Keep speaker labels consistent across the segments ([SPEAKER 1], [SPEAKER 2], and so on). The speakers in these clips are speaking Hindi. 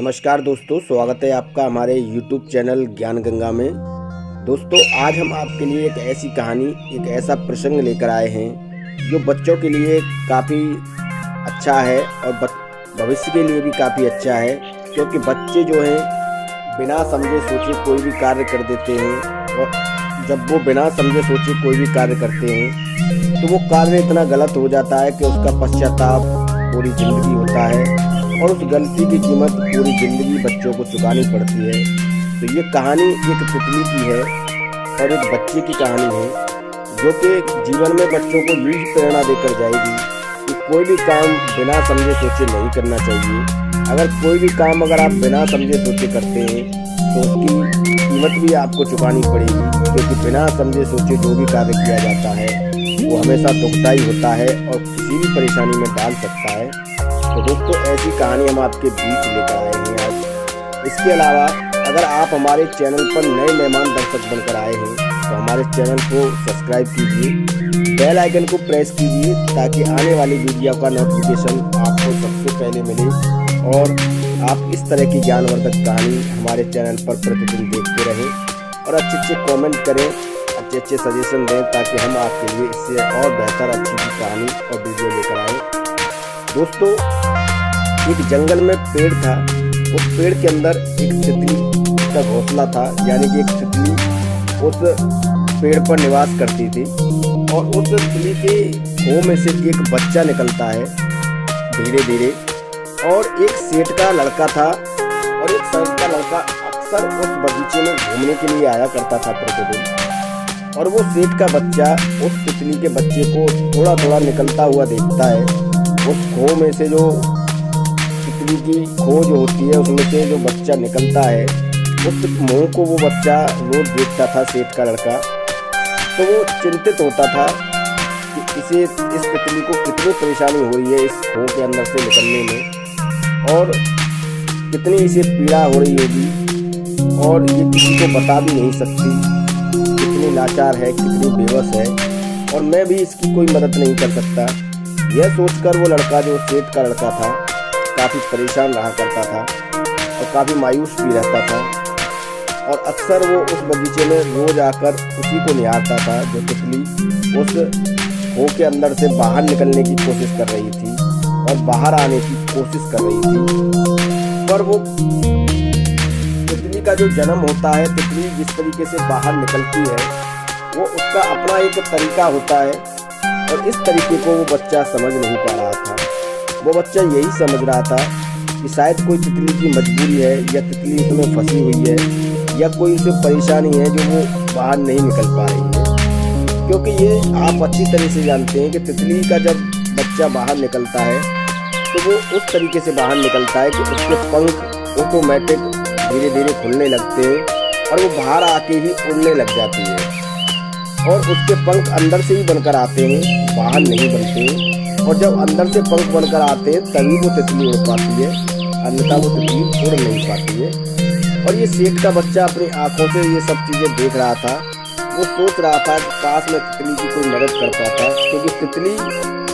[SPEAKER 1] नमस्कार दोस्तों, स्वागत है आपका हमारे YouTube चैनल ज्ञान गंगा में। दोस्तों, आज हम आपके लिए एक ऐसी कहानी, एक ऐसा प्रसंग लेकर आए हैं जो बच्चों के लिए काफ़ी अच्छा है और भविष्य के लिए भी काफ़ी अच्छा है। क्योंकि बच्चे जो हैं बिना समझे सोचे कोई भी कार्य कर देते हैं, और जब वो बिना समझे सोचे कोई भी कार्य करते हैं तो वो कार्य इतना गलत हो जाता है कि उसका पश्चाताप पूरी ज़िंदगी होता है, और उस गलती की कीमत पूरी ज़िंदगी बच्चों को चुकानी पड़ती है। तो ये कहानी एक तितली की है और एक बच्चे की कहानी है, जो कि जीवन में बच्चों को यही प्रेरणा देकर जाएगी कि कोई भी काम बिना समझे सोचे नहीं करना चाहिए। अगर कोई भी काम अगर आप बिना समझे सोचे करते हैं तो उसकी कीमत भी आपको चुकानी पड़ेगी, क्योंकि बिना समझे सोचे जो भी कार्य किया जाता है वो हमेशा दुखदायी होता है और किसी भी परेशानी में डाल सकता है। तो दोस्तों, ऐसी कहानी हम आपके बीच लेकर आए हैं आज। इसके अलावा अगर आप हमारे चैनल पर नए मेहमान दर्शक बनकर आए हैं तो हमारे चैनल को सब्सक्राइब कीजिए, बेल आइकन को प्रेस कीजिए ताकि आने वाली वीडियो का नोटिफिकेशन आपको सबसे पहले मिले, और आप इस तरह की ज्ञानवर्धक कहानी हमारे चैनल पर प्रतिदिन देखते रहें और अच्छे कमेंट करें, अच्छे सजेशन दें, ताकि हम आपके लिए इससे और बेहतर अच्छी कहानी और वीडियो लेकर आएँ। दोस्तों, एक जंगल में पेड़ था। उस पेड़ के अंदर एक तितली का घोंसला था, यानी कि एक तितली उस पेड़ पर निवास करती थी। और उस तितली के खो में से एक बच्चा निकलता है धीरे धीरे, और एक सेठ का लड़का था, और एक सेठ का लड़का अक्सर उस बगीचे में घूमने के लिए आया करता था प्रतिदिन। और वो सेठ का बच्चा उस तितली के बच्चे को थोड़ा थोड़ा निकलता हुआ देखता है। उस खो में से जो तितली की खो जो होती है उसमें से जो बच्चा निकलता है, उस मुंह को वो बच्चा रोज देखता था सेठ का लड़का। तो वो चिंतित होता था कि इस तितली को कितनी परेशानी हो रही है इस खो के अंदर से निकलने में, और कितनी इसे पीड़ा हो रही होगी, और ये किसी को बता भी नहीं सकती, कितनी लाचार है, कितनी बेबस है, और मैं भी इसकी कोई मदद नहीं कर सकता। यह सोचकर वो लड़का, जो सेठ का लड़का था, काफ़ी परेशान रहा करता था और काफ़ी मायूस भी रहता था। और अक्सर वो उस बगीचे में रोज आकर उसी को निहारता था जो तितली उस खो के अंदर से बाहर निकलने की कोशिश कर रही थी और बाहर आने की कोशिश कर रही थी। पर वो तितली का जो जन्म होता है, तितली जिस तरीके से बाहर निकलती है, वो उसका अपना एक तरीका होता है, और इस तरीके को वो बच्चा समझ नहीं पा रहा था। वो बच्चा यही समझ रहा था कि शायद कोई तितली की मजबूरी है, या तितली उसमें फंसी हुई है, या कोई उसे परेशानी है जो वो बाहर नहीं निकल पा रही है। क्योंकि ये आप अच्छी तरह से जानते हैं कि तितली का जब बच्चा बाहर निकलता है तो वो उस तरीके से बाहर निकलता है कि उसके पंख ऑटोमेटिक धीरे धीरे खुलने लगते हैं और वो बाहर आके ही उड़ने लग जाती है। और उसके पंख अंदर से ही बनकर आते हैं, बाहर नहीं बनते हैं। और जब अंदर से पंख बनकर आते हैं तभी वो तितली उड़ पाती है, अन्यथा वो तितली उड़ नहीं पाती है। और ये सेठ का बच्चा अपनी आंखों से ये सब चीज़ें देख रहा था। वो सोच रहा था कि काश मैं तितली की कोई मदद कर पाता, क्योंकि तितली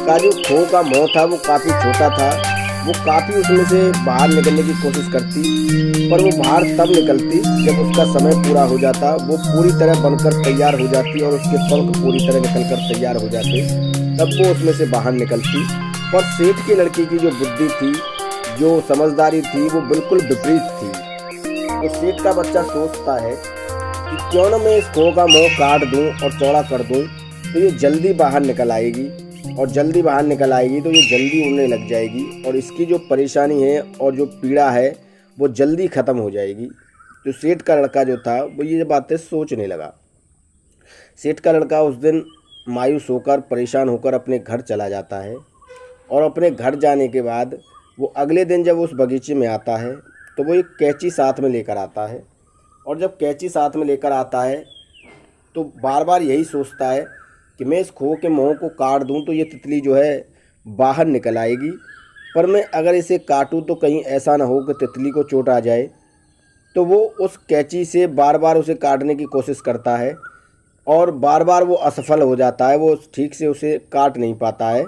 [SPEAKER 1] का जो खो का मुंह था वो काफ़ी छोटा था। वो काफ़ी उसमें से बाहर निकलने की कोशिश करती, पर वो बाहर तब निकलती जब उसका समय पूरा हो जाता, वो पूरी तरह बनकर तैयार हो जाती और उसके पंख पूरी तरह निकलकर तैयार हो जाते, तब वो उसमें से बाहर निकलती। पर सेठ के लड़के की जो बुद्धि थी, जो समझदारी थी, वो बिल्कुल विपरीत थी। तो सेठ का बच्चा सोचता है कि क्यों न मैं इस खो का मुंह काट दूं और चौड़ा कर दूं, तो ये जल्दी बाहर निकल आएगी, और जल्दी बाहर निकल आएगी तो ये जल्दी उड़ने लग जाएगी, और इसकी जो परेशानी है और जो पीड़ा है वो जल्दी ख़त्म हो जाएगी। तो सेठ का लड़का जो था वो ये बातें सोचने लगा। सेठ का लड़का उस दिन मायूस होकर, परेशान होकर अपने घर चला जाता है, और अपने घर जाने के बाद वो अगले दिन जब उस बगीचे में आता है तो वो एक कैंची साथ में लेकर आता है। और जब कैंची साथ में लेकर आता है तो बार बार यही सोचता है कि मैं इस खो के मुंह को काट दूं तो ये तितली जो है बाहर निकल आएगी, पर मैं अगर इसे काटूं तो कहीं ऐसा ना हो कि तितली को चोट आ जाए। तो वो उस कैंची से बार बार उसे काटने की कोशिश करता है, और बार बार वो असफल हो जाता है, वो ठीक से उसे काट नहीं पाता है।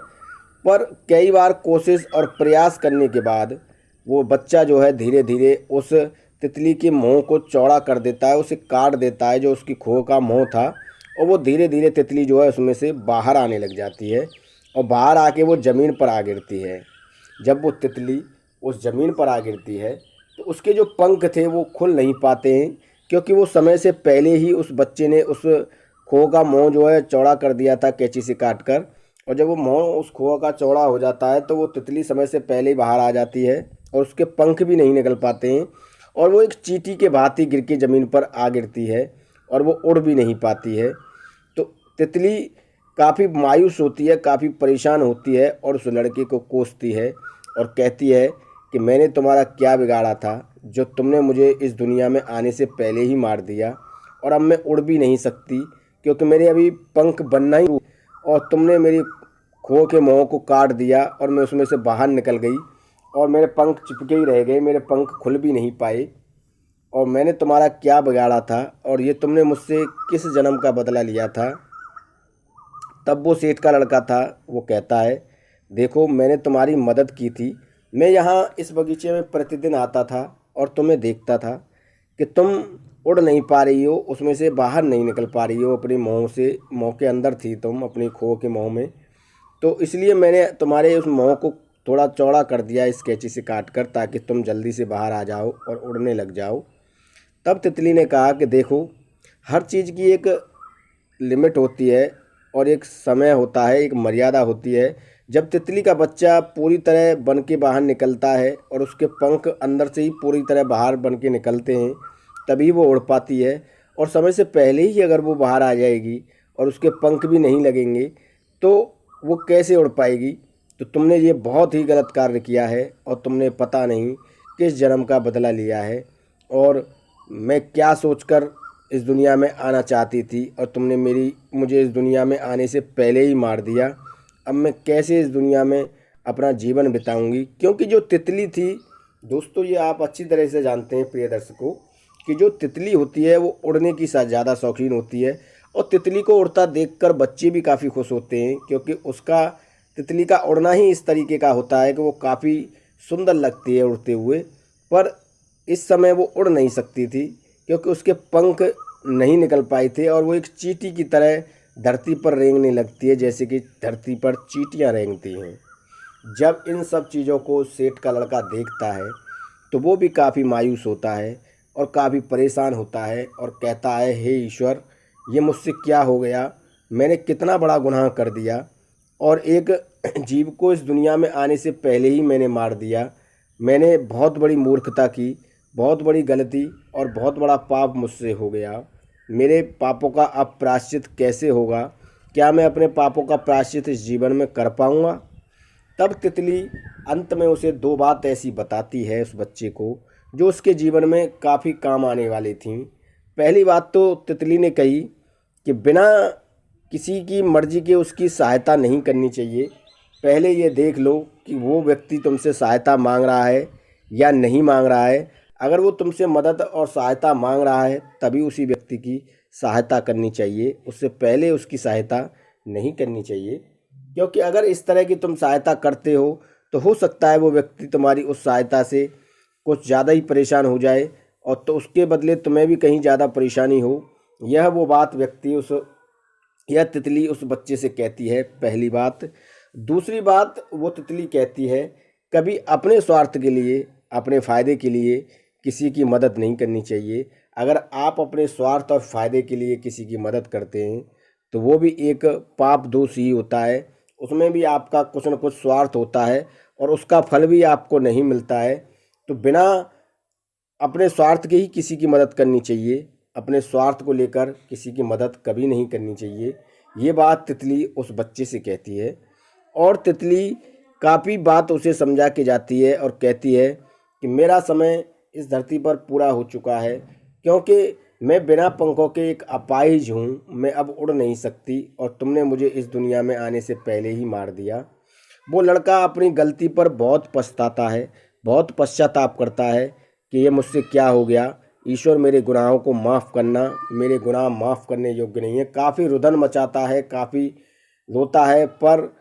[SPEAKER 1] पर कई बार कोशिश और प्रयास करने के बाद वो बच्चा जो है धीरे धीरे उस तितली के मुंह को चौड़ा कर देता है, उसे काट देता है जो उसकी खोह का मुंह था, और वो धीरे धीरे तितली जो है उसमें से बाहर आने लग जाती है और बाहर आके वो ज़मीन पर आ गिरती है। जब वो तितली उस ज़मीन पर आ गिरती है तो उसके जो पंख थे वो खुल नहीं पाते हैं, क्योंकि वो समय से पहले ही उस बच्चे ने उस खोह का मुंह जो है चौड़ा कर दिया था कैंची से काट कर। और जब वो मुंह उस खोह का चौड़ा हो जाता है तो वो तितली समय से पहले ही बाहर आ जाती है और उसके पंख भी नहीं निकल पाते हैं, और वो एक चींटी के भांति गिर के ज़मीन पर आ गिरती है और वो उड़ भी नहीं पाती है। तो तितली काफ़ी मायूस होती है, काफ़ी परेशान होती है और उस लड़के को कोसती है और कहती है कि मैंने तुम्हारा क्या बिगाड़ा था जो तुमने मुझे इस दुनिया में आने से पहले ही मार दिया, और अब मैं उड़ भी नहीं सकती क्योंकि मेरे अभी पंख बनना ही, और तुमने मेरी खोह के मुंह को काट दिया और मैं उसमें से बाहर निकल गई और मेरे पंख चिपके ही रह गए, मेरे पंख खुल भी नहीं पाए, और मैंने तुम्हारा क्या बिगाड़ा था और ये तुमने मुझसे किस जन्म का बदला लिया था। तब वो सेठ का लड़का था, वो कहता है देखो मैंने तुम्हारी मदद की थी, मैं यहाँ इस बगीचे में प्रतिदिन आता था और तुम्हें देखता था कि तुम उड़ नहीं पा रही हो, उसमें से बाहर नहीं निकल पा रही हो, अपनी मुँह से, मुँह के अंदर थी तुम अपनी खोह के मुँह में, तो इसलिए मैंने तुम्हारे उस मुँह को थोड़ा चौड़ा कर दिया इस कैंची से काट कर, ताकि तुम जल्दी से बाहर आ जाओ और उड़ने लग जाओ। तब तितली ने कहा कि देखो हर चीज़ की एक लिमिट होती है और एक समय होता है, एक मर्यादा होती है। जब तितली का बच्चा पूरी तरह बन के बाहर निकलता है और उसके पंख अंदर से ही पूरी तरह बाहर बन के निकलते हैं तभी वो उड़ पाती है, और समय से पहले ही अगर वो बाहर आ जाएगी और उसके पंख भी नहीं लगेंगे तो वो कैसे उड़ पाएगी। तो तुमने ये बहुत ही गलत कार्य किया है और तुमने पता नहीं किस जन्म का बदला लिया है, और मैं क्या सोचकर इस दुनिया में आना चाहती थी और तुमने मुझे इस दुनिया में आने से पहले ही मार दिया। अब मैं कैसे इस दुनिया में अपना जीवन बिताऊंगी। क्योंकि जो तितली थी दोस्तों, ये आप अच्छी तरह से जानते हैं प्रिय दर्शकों, कि जो तितली होती है वो उड़ने की ज़्यादा शौकीन होती है, और तितली को उड़ता देखकर बच्चे भी काफ़ी खुश होते हैं, क्योंकि उसका तितली का उड़ना ही इस तरीके का होता है कि वो काफ़ी सुंदर लगती है उड़ते हुए। पर इस समय वो उड़ नहीं सकती थी क्योंकि उसके पंख नहीं निकल पाए थे, और वो एक चींटी की तरह धरती पर रेंगने लगती है जैसे कि धरती पर चींटियां रेंगती हैं। जब इन सब चीज़ों को सेठ का लड़का देखता है तो वो भी काफ़ी मायूस होता है और काफ़ी परेशान होता है और कहता है हे ईश्वर, ये मुझसे क्या हो गया, मैंने कितना बड़ा गुनाह कर दिया और एक जीव को इस दुनिया में आने से पहले ही मैंने मार दिया। मैंने बहुत बड़ी मूर्खता की, बहुत बड़ी गलती और बहुत बड़ा पाप मुझसे हो गया। मेरे पापों का अब प्रायश्चित कैसे होगा? क्या मैं अपने पापों का प्रायश्चित इस जीवन में कर पाऊँगा? तब तितली अंत में उसे दो बात ऐसी बताती है उस बच्चे को, जो उसके जीवन में काफ़ी काम आने वाली थी। पहली बात तो तितली ने कही कि बिना किसी की मर्जी के उसकी सहायता नहीं करनी चाहिए। पहले ये देख लो कि वो व्यक्ति तुमसे सहायता मांग रहा है या नहीं मांग रहा है। अगर वो तुमसे मदद और सहायता मांग रहा है तभी उसी व्यक्ति की सहायता करनी चाहिए, उससे पहले उसकी सहायता नहीं करनी चाहिए। क्योंकि अगर इस तरह की तुम सहायता करते हो तो हो सकता है वो व्यक्ति तुम्हारी उस सहायता से कुछ ज़्यादा ही परेशान हो जाए, और तो उसके बदले तुम्हें भी कहीं ज़्यादा परेशानी हो। यह वो बात यह तितली उस बच्चे से कहती है, पहली बात। दूसरी बात वो तितली कहती है, कभी अपने स्वार्थ के लिए, अपने फ़ायदे के लिए किसी की मदद नहीं करनी चाहिए। अगर आप अपने स्वार्थ और फ़ायदे के लिए किसी की मदद करते हैं तो वो भी एक पाप दोष ही होता है, उसमें भी आपका कुछ न कुछ स्वार्थ होता है और उसका फल भी आपको नहीं मिलता है। तो बिना अपने स्वार्थ के ही किसी की मदद करनी चाहिए, अपने स्वार्थ को लेकर किसी की मदद कभी नहीं करनी चाहिए। ये बात तितली उस बच्चे से कहती है, और तितली काफ़ी बात उसे समझा के जाती है और कहती है कि मेरा समय इस धरती पर पूरा हो चुका है, क्योंकि मैं बिना पंखों के एक अपाहिज हूँ, मैं अब उड़ नहीं सकती और तुमने मुझे इस दुनिया में आने से पहले ही मार दिया। वो लड़का अपनी गलती पर बहुत पछताता है, बहुत पश्चाताप करता है कि ये मुझसे क्या हो गया, ईश्वर मेरे गुनाहों को माफ़ करना, मेरे गुनाह माफ़ करने योग्य नहीं है। काफ़ी रुदन मचाता है, काफ़ी रोता है, पर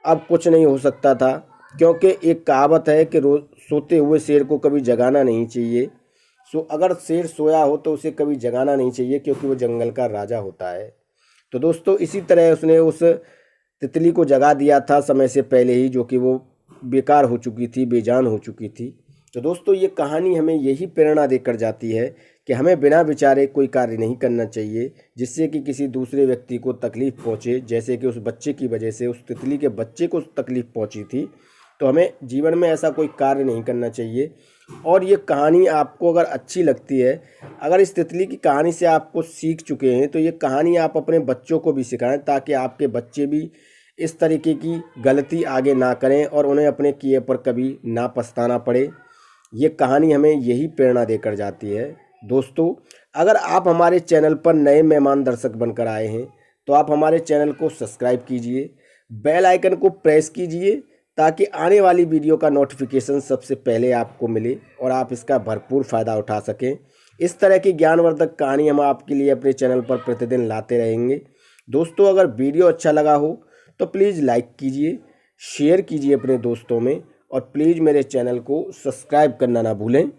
[SPEAKER 1] अब कुछ नहीं हो सकता था। क्योंकि एक कहावत है कि रोज सोते हुए शेर को कभी जगाना नहीं चाहिए। अगर शेर सोया हो तो उसे कभी जगाना नहीं चाहिए, क्योंकि वो जंगल का राजा होता है। तो दोस्तों इसी तरह उसने उस तितली को जगा दिया था समय से पहले ही, जो कि वो बेकार हो चुकी थी, बेजान हो चुकी थी। तो दोस्तों ये कहानी हमें यही प्रेरणा देकर जाती है कि हमें बिना विचारे कोई कार्य नहीं करना चाहिए जिससे कि किसी दूसरे व्यक्ति को तकलीफ़ पहुँचे। जैसे कि उस बच्चे की वजह से, उस तितली के बच्चे को तकलीफ़ पहुँची थी। तो हमें जीवन में ऐसा कोई कार्य नहीं करना चाहिए। और ये कहानी आपको अगर अच्छी लगती है, अगर इस तितली की कहानी से आपको सीख चुके हैं, तो ये कहानी आप अपने बच्चों को भी सिखाएं, ताकि आपके बच्चे भी इस तरीके की गलती आगे ना करें और उन्हें अपने किए पर कभी ना पछताना पड़े। ये कहानी हमें यही प्रेरणा देकर जाती है। दोस्तों अगर आप हमारे चैनल पर नए मेहमान दर्शक बनकर आए हैं तो आप हमारे चैनल को सब्सक्राइब कीजिए, बेल आइकन को प्रेस कीजिए, ताकि आने वाली वीडियो का नोटिफिकेशन सबसे पहले आपको मिले और आप इसका भरपूर फ़ायदा उठा सकें। इस तरह की ज्ञानवर्धक कहानी हम आपके लिए अपने चैनल पर प्रतिदिन लाते रहेंगे। दोस्तों अगर वीडियो अच्छा लगा हो तो प्लीज़ लाइक कीजिए, शेयर कीजिए अपने दोस्तों में, और प्लीज़ मेरे चैनल को सब्सक्राइब करना ना भूलें।